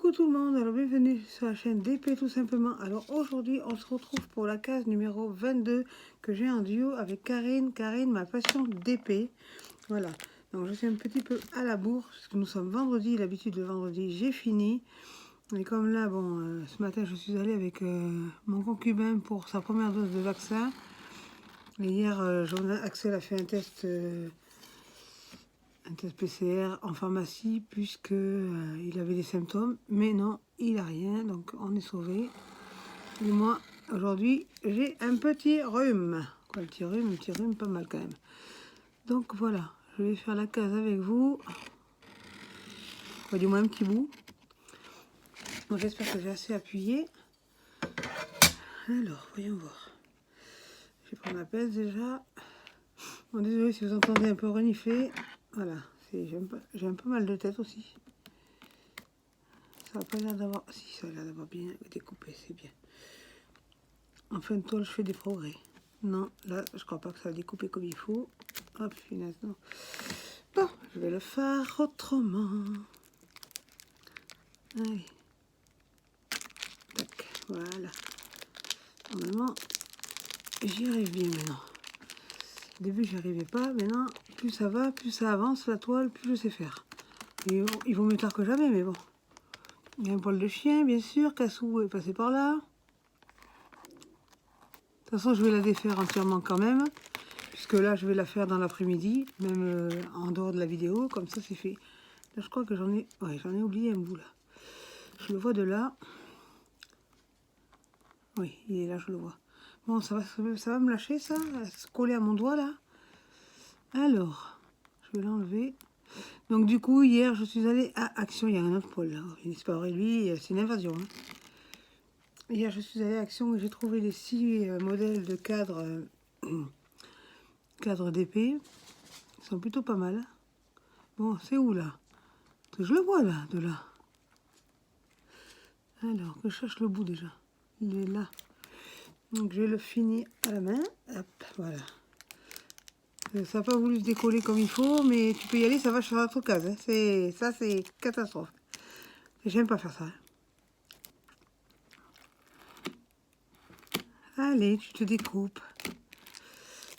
Coucou tout le monde, alors bienvenue sur la chaîne DP tout simplement. Alors aujourd'hui on se retrouve pour la case numéro 22 que j'ai en duo avec Karine, ma passion DP. Voilà, donc je suis un petit peu à la bourre parce que nous sommes vendredi, l'habitude le vendredi j'ai fini. Et comme là, bon, ce matin je suis allée avec mon concubin pour sa première dose de vaccin. Et hier, Axel a fait un test PCR en pharmacie puisque il avait des symptômes, mais non, il a rien, donc on est sauvé. Et moi, aujourd'hui, j'ai un petit rhume. Quoi, un petit rhume, pas mal quand même. Donc voilà, je vais faire la case avec vous. Enfin, du moins un petit bout. Bon, j'espère que j'ai assez appuyé. Alors, voyons voir. Je vais prendre la pèse déjà. Bon, désolé si vous entendez un peu renifler. Voilà, j'ai un peu mal de tête aussi. Ça n'a pas l'air d'avoir... Si, ça a l'air d'avoir bien découpé, c'est bien. En fin de toile, je fais des progrès. Non, là, je crois pas que ça a découpé comme il faut. Hop, finesse, non. Bon, je vais le faire autrement. Allez. Tac, voilà. Normalement, j'y arrive bien maintenant. Au début, j'y arrivais pas. Maintenant, plus ça va, plus ça avance, la toile, plus je sais faire. Et bon, il vaut mieux tard que jamais, mais bon. Il y a un poil de chien, bien sûr. Cassou est passé par là. De toute façon, je vais la défaire entièrement quand même. Puisque là, je vais la faire dans l'après-midi. Même en dehors de la vidéo. Comme ça, c'est fait. Là, je crois que j'en ai... Ouais, j'en ai oublié un bout, là. Je le vois de là. Oui, il est là, je le vois. Bon, ça va me lâcher, ça. Se coller à mon doigt, là. Alors, je vais l'enlever. Donc, du coup, hier, je suis allée à Action. Il y a un autre poil, là. C'est pas vrai, lui, c'est une invasion, hein. Hier, je suis allée à Action et j'ai trouvé les 6 modèles de cadres d'épée. Ils sont plutôt pas mal. Bon, c'est où, là? Je le vois, là, de là. Alors, que je cherche le bout, déjà. Il est là. Donc, je vais le finir à la main. Hop, voilà. Ça n'a pas voulu se décoller comme il faut, mais tu peux y aller, ça va sur notre case. Hein. Ça, c'est catastrophe. J'aime pas faire ça. Hein. Allez, tu te découpes.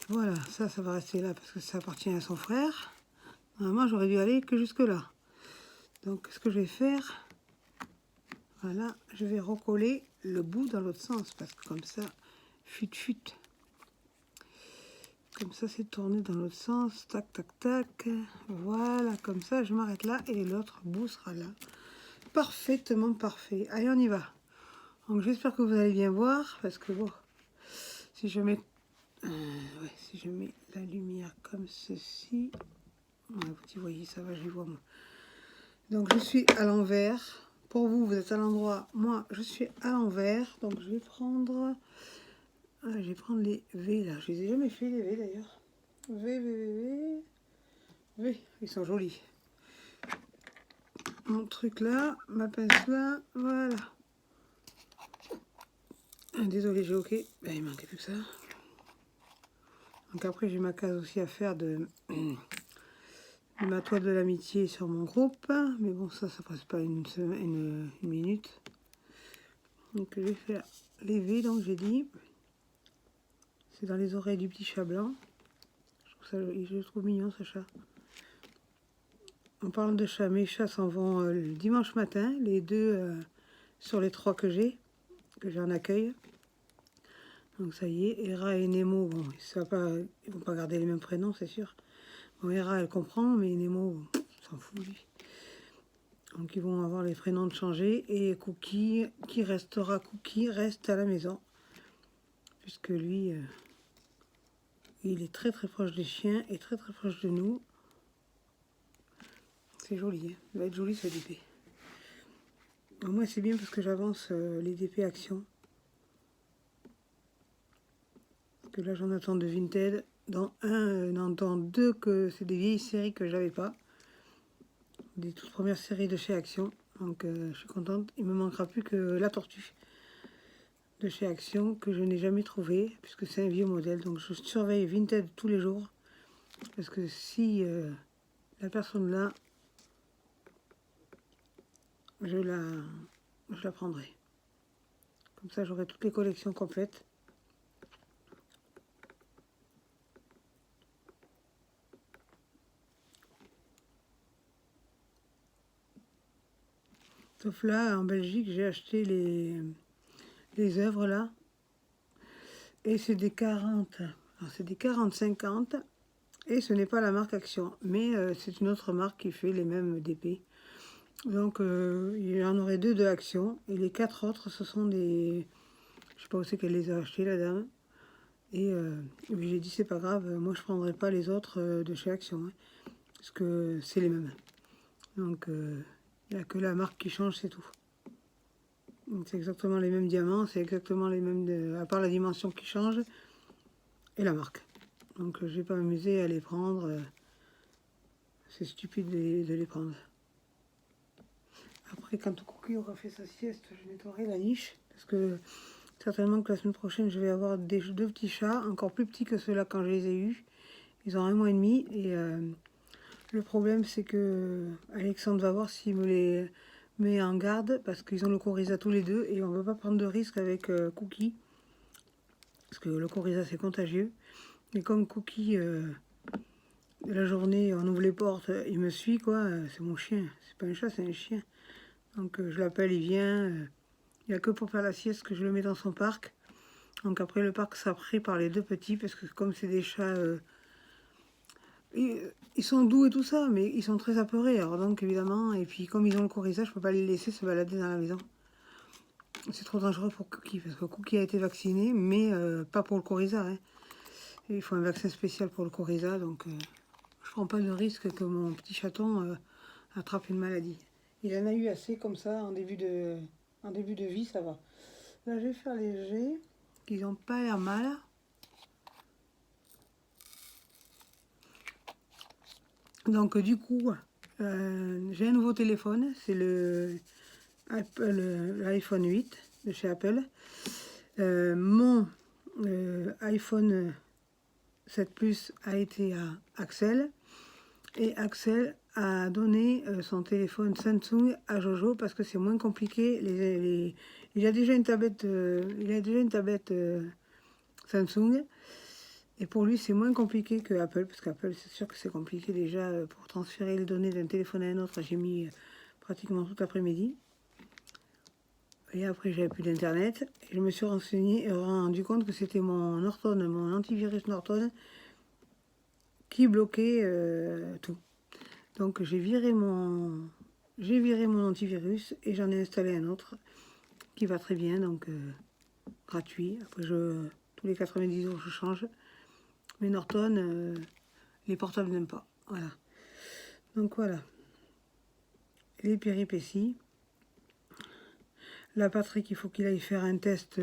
Voilà, ça va rester là parce que ça appartient à son frère. Normalement, j'aurais dû aller que jusque là. Donc, ce que je vais faire, voilà, je vais recoller le bout dans l'autre sens parce que comme ça, fut. Comme ça, c'est tourné dans l'autre sens. Tac, tac, tac. Voilà, comme ça, je m'arrête là et l'autre bout sera là. Parfaitement parfait. Allez, on y va. Donc, j'espère que vous allez bien voir parce que bon, si je mets, si je mets la lumière comme ceci, ouais, vous voyez, ça va, je les vois moi. Donc, je suis à l'envers. Pour vous, vous êtes à l'endroit. Moi, je suis à l'envers. Donc, je vais prendre les V là. Je les ai jamais fait les V d'ailleurs. V. Ils sont jolis. Mon truc là, ma pince là, voilà. Désolé, j'ai ok. Ben, il manquait plus que ça. Donc après, j'ai ma case aussi à faire de ma toile de l'amitié sur mon groupe. Mais bon, ça passe pas une minute. Donc je vais faire les V, donc j'ai dit. C'est dans les oreilles du petit chat blanc. Je le trouve mignon ce chat. En parlant de chat, mes chats s'en vont le dimanche matin, les deux sur les 3 que j'ai en accueil. Donc ça y est, Hera et Nemo, bon, ils vont pas garder les mêmes prénoms, c'est sûr. Bon, Hera, elle comprend, mais Nemo, s'en fout, lui. Donc ils vont avoir les prénoms de changer. Et Cookie, Cookie reste à la maison. Puisque lui, il est très très proche des chiens et très très proche de nous. C'est joli, hein. Ça va être joli ce DP. Au moins c'est bien parce que j'avance les DP Action. Que là j'en attends de Vinted. Dans dans 2 que c'est des vieilles séries que j'avais pas. Des toutes premières séries de chez Action. Donc je suis contente. Il me manquera plus que la tortue de chez Action que je n'ai jamais trouvé puisque c'est un vieux modèle. Donc je surveille Vinted tous les jours. Parce que si la personne là, je la prendrai. Comme ça, j'aurai toutes les collections complètes. Sauf là, en Belgique, j'ai acheté les œuvres là. Et c'est des 40. Alors, c'est des 40-50. Et ce n'est pas la marque Action. Mais c'est une autre marque qui fait les mêmes DP. Donc, il y en aurait deux de Action. Et les 4 autres, ce sont des... Je sais pas où c'est qu'elle les a achetés, la dame. Et j'ai dit, c'est pas grave, moi je prendrai pas les autres de chez Action. Hein, parce que c'est les mêmes. Donc, il n'y a que la marque qui change, c'est tout. C'est exactement les mêmes diamants, c'est exactement les mêmes, à part la dimension qui change et la marque. Donc, je vais pas m'amuser à les prendre. C'est stupide de les prendre. Après, quand Cookie aura fait sa sieste, je nettoierai la niche. Parce que certainement que la semaine prochaine, je vais avoir deux petits chats, encore plus petits que ceux-là quand je les ai eus. Ils ont 1 mois et demi. Et le problème, c'est que Alexandre va voir s'il me les met en garde. Parce qu'ils ont le coryza tous les deux. Et on ne veut pas prendre de risque avec Cookie. Parce que le coryza, c'est contagieux. Et comme Cookie, la journée, on ouvre les portes, il me suit, quoi. C'est mon chien. C'est pas un chat, c'est un chien. Donc je l'appelle, il vient. Il n'y a que pour faire la sieste que je le mets dans son parc. Donc après le parc sera pris par les deux petits parce que comme c'est des chats, ils sont doux et tout ça, mais ils sont très apeurés. Alors donc évidemment, et puis comme ils ont le coryza, je peux pas les laisser se balader dans la maison. C'est trop dangereux pour Cookie parce que Cookie a été vacciné, mais pas pour le coryza. Hein. Il faut un vaccin spécial pour le coryza, donc je prends pas de risque que mon petit chaton attrape une maladie. Il en a eu assez comme ça en début de vie, ça va. Là, je vais faire les jets, qui n'ont pas l'air mal. Donc, du coup, j'ai un nouveau téléphone, c'est l'iPhone 8 de chez Apple. Mon iPhone 7 Plus a été à Axel, et Axel a donné son téléphone Samsung à Jojo parce que c'est moins compliqué. Il a déjà une tablette, Samsung, et pour lui c'est moins compliqué que Apple, parce qu'Apple c'est sûr que c'est compliqué déjà pour transférer les données d'un téléphone à un autre. J'ai mis pratiquement tout l'après-midi. Et après j'avais plus d'internet. Et je me suis renseigné et rendu compte que c'était mon Norton, mon antivirus Norton, qui bloquait tout. Donc j'ai viré mon antivirus et j'en ai installé un autre qui va très bien, donc gratuit. Après tous les 90 jours je change. Mais Norton, les portables n'aiment pas. Voilà. Donc voilà. Les péripéties. La Patrick, il faut qu'il aille faire un test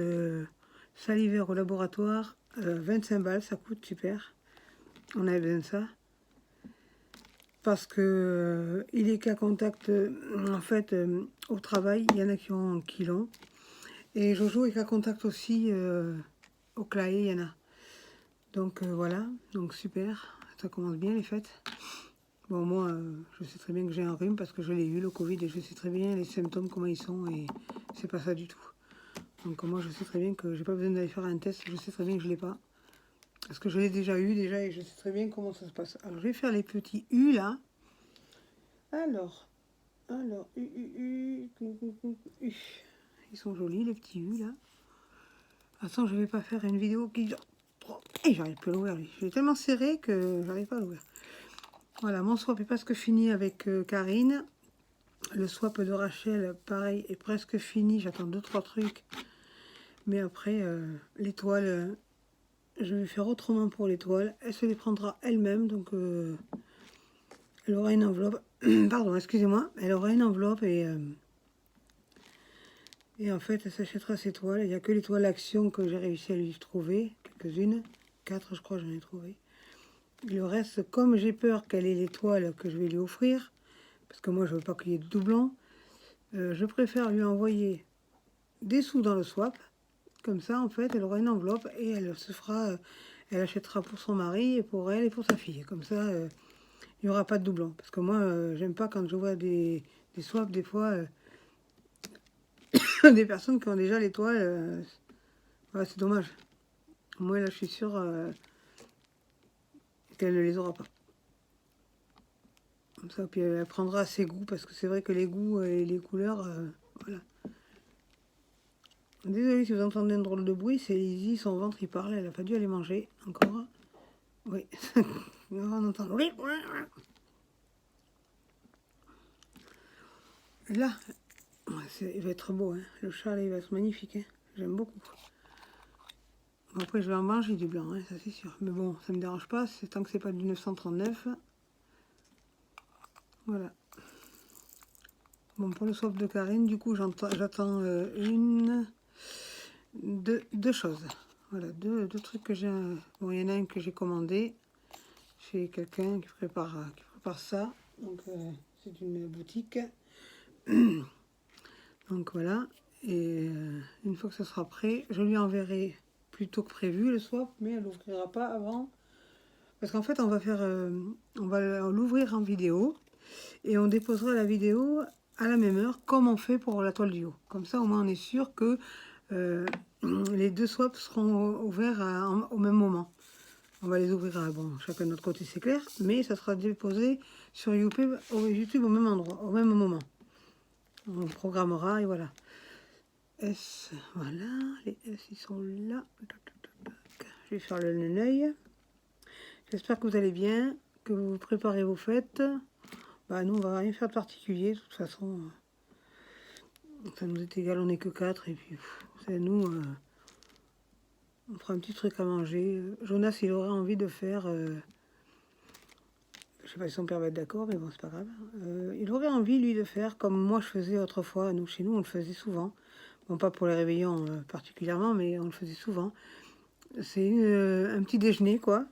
salivaire au laboratoire. 25 balles, ça coûte, super. On a besoin de ça. Parce que il est qu'à contact, en fait, au travail, il y en a qui l'ont. Et Jojo est qu'à contact aussi au Claé, il y en a. Donc voilà, donc super, ça commence bien les fêtes. Bon, moi, je sais très bien que j'ai un rhume parce que je l'ai eu, le Covid, et je sais très bien les symptômes, comment ils sont, et c'est pas ça du tout. Donc moi, je sais très bien que j'ai pas besoin d'aller faire un test, je sais très bien que je l'ai pas. Parce que je l'ai déjà eu, et je sais très bien comment ça se passe. Alors, je vais faire les petits U, là. Alors, U. Ils sont jolis, les petits U, là. Attends, je vais pas faire une vidéo qui dure trop. Et j'arrive plus à l'ouvrir, lui. Je l'ai tellement serré que j'arrive pas à l'ouvrir. Voilà, mon swap est presque fini avec Karine. Le swap de Rachel, pareil, est presque fini. J'attends 2-3 trucs. Mais après, l'étoile, je vais faire autrement pour l'étoile. Elle se les prendra elle-même. Donc, elle aura une enveloppe. Pardon, excusez-moi. Elle aura une enveloppe et en fait, elle s'achètera ses toiles. Il n'y a que les toiles Action que j'ai réussi à lui trouver. Quelques-unes. 4, je crois, j'en ai trouvé. Le reste, comme j'ai peur qu'elle ait les toiles que je vais lui offrir, parce que moi je veux pas qu'il y ait de doublons, je préfère lui envoyer des sous dans le swap. Comme ça, en fait, elle aura une enveloppe et elle achètera pour son mari et pour elle et pour sa fille. Comme ça, il n'y aura pas de doublons. Parce que moi, j'aime pas quand je vois des swaps, des fois, des personnes qui ont déjà les toiles. Voilà, c'est dommage. Moi, là, je suis sûre qu'elle ne les aura pas. Comme ça, puis elle prendra ses goûts, parce que c'est vrai que les goûts et les couleurs, voilà. Désolée si vous entendez un drôle de bruit, c'est Lizzie, son ventre il parle, elle a pas dû aller manger encore. Oui, on entend. Là, il va être beau, hein. Le chat là, il va être magnifique, hein. J'aime beaucoup. Bon, après, je vais en manger du blanc, hein, ça c'est sûr. Mais bon, ça me dérange pas, c'est tant que c'est pas du 939. Voilà. Bon, pour le swap de Karine, du coup, j'attends deux choses. Voilà, deux trucs que j'ai. Bon, il y en a un que j'ai commandé chez quelqu'un qui prépare ça. Donc, c'est une boutique. Donc, voilà. Et une fois que ce sera prêt, je lui enverrai plus tôt que prévu le swap, mais elle l'ouvrira pas avant. Parce qu'en fait, on va l'ouvrir en vidéo et on déposera la vidéo à la même heure, comme on fait pour la toile du haut. Comme ça, au moins, on est sûr que les deux swaps seront ouverts au même moment. On va les ouvrir à chacun de notre côté, c'est clair, mais ça sera déposé sur YouTube au même endroit, au même moment. On programmera et voilà. S, voilà, les S ils sont là. Je vais faire le neneuil. J'espère que vous allez bien, que vous vous préparez vos fêtes. Bah nous on va rien faire de particulier, de toute façon. Ça nous est égal, on n'est que 4 et puis c'est nous. On fera un petit truc à manger. Jonas il aurait envie de faire. Je sais pas si son père va être d'accord, mais bon c'est pas grave. Il aurait envie lui de faire comme moi je faisais autrefois. Nous chez nous on le faisait souvent. Bon pas pour les réveillons particulièrement, mais on le faisait souvent. C'est un petit déjeuner quoi.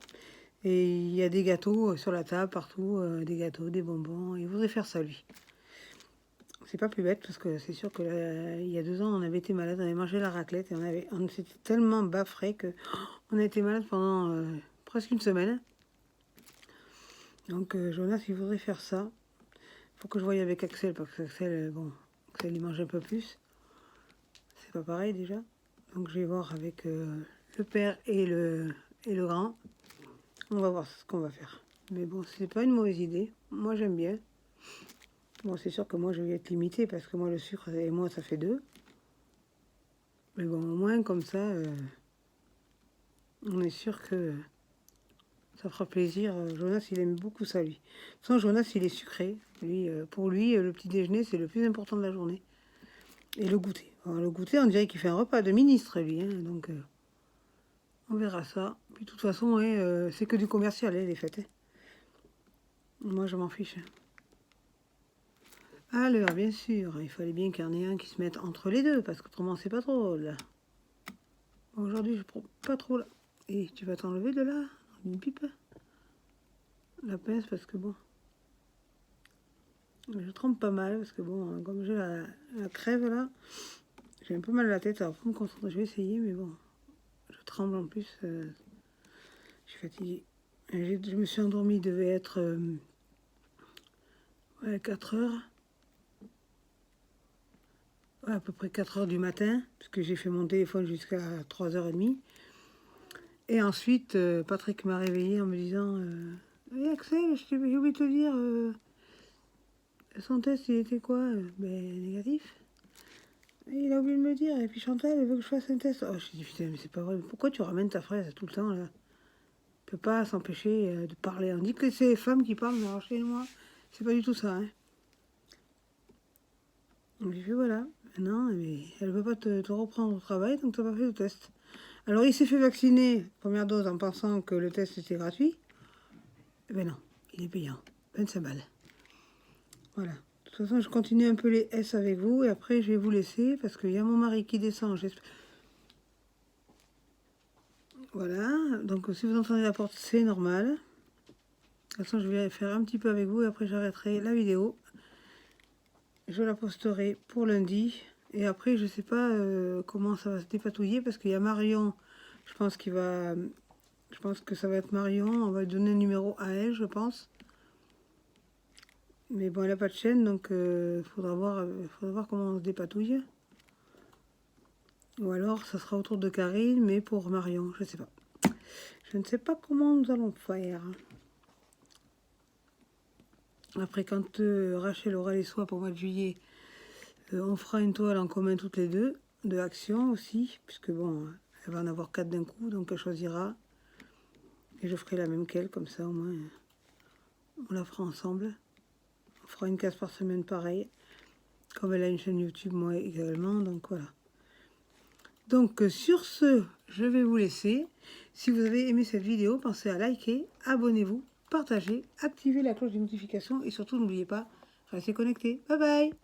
Et il y a des gâteaux sur la table partout, des gâteaux, des bonbons. Il voudrait faire ça lui. C'est pas plus bête parce que c'est sûr que il y a 2 ans on avait été malade, on avait mangé la raclette et on s'était tellement bafré que on a été malade pendant presque une semaine. Donc Jonas il voudrait faire ça. Faut que je voie avec Axel parce qu'Axel Axel il mange un peu plus. C'est pas pareil déjà. Donc je vais voir avec le père et le grand. On va voir ce qu'on va faire. Mais bon, c'est pas une mauvaise idée. Moi j'aime bien. Bon, c'est sûr que moi je vais être limitée parce que moi le sucre et moi ça fait 2. Mais bon, au moins comme ça, on est sûr que ça fera plaisir. Jonas, il aime beaucoup ça, lui. De toute façon, Jonas, il est sucré. Lui, pour lui, le petit déjeuner, c'est le plus important de la journée. Et le goûter. Alors, le goûter, on dirait qu'il fait un repas de ministre, lui. Hein, donc, on verra ça. Puis, de toute façon, ouais, c'est que du commercial, les fêtes. Hein. Moi, je m'en fiche. Alors, bien sûr, il fallait bien qu'il y en ait un qui se mette entre les deux, parce qu'autrement, c'est pas drôle. Aujourd'hui, je prends pas trop là. Et tu vas t'enlever de là, une pipe. La pince, parce que bon. Je trempe pas mal, parce que bon, comme j'ai la crève là, j'ai un peu mal à la tête, alors pour me concentrer, je vais essayer, mais bon, je tremble en plus. Je suis fatiguée. Je me suis endormie, il devait être 4 heures. Ouais, à peu près 4 heures du matin, parce que j'ai fait mon téléphone jusqu'à 3h30. Et ensuite, Patrick m'a réveillée en me disant hey Axel, j'ai oublié de te dire, son test, il était quoi Ben, négatif. Et il a oublié de me dire. Et puis Chantal, elle veut que je fasse un test. Oh, je dis, putain, mais c'est pas vrai. Pourquoi tu ramènes ta fraise tout le temps, là? On peut pas s'empêcher de parler. On dit que c'est les femmes qui parlent, mais alors chez moi, c'est pas du tout ça, hein. Donc j'ai fait, voilà. Non, mais elle veut pas te reprendre au travail, donc t'as pas fait le test. Alors il s'est fait vacciner, première dose, en pensant que le test était gratuit. Eh ben non, il est payant. 25 balles. Voilà. De toute façon, je continue un peu les S avec vous et après je vais vous laisser parce qu'il y a mon mari qui descend. Voilà. Donc si vous entendez la porte, c'est normal. De toute façon, je vais faire un petit peu avec vous et après j'arrêterai la vidéo. Je la posterai pour lundi. Et après, je sais pas comment ça va se dépatouiller parce qu'il y a Marion. Je pense que ça va être Marion. On va lui donner un numéro à elle, je pense. Mais bon, elle n'a pas de chaîne, donc faudra voir comment on se dépatouille. Ou alors, ça sera autour de Karine, mais pour Marion, je sais pas. Je ne sais pas comment nous allons faire. Après, quand Rachel aura les soins pour le mois de juillet, on fera une toile en commun toutes les deux, de Action aussi, puisque bon, elle va en avoir 4 d'un coup, donc elle choisira. Et je ferai la même qu'elle, comme ça au moins, on la fera ensemble. On fera une case par semaine pareil. Comme elle a une chaîne YouTube, moi également, donc voilà. Donc sur ce, je vais vous laisser. Si vous avez aimé cette vidéo, pensez à liker, abonnez-vous, partagez, activez la cloche de notification et surtout n'oubliez pas, restez connectés. Bye bye!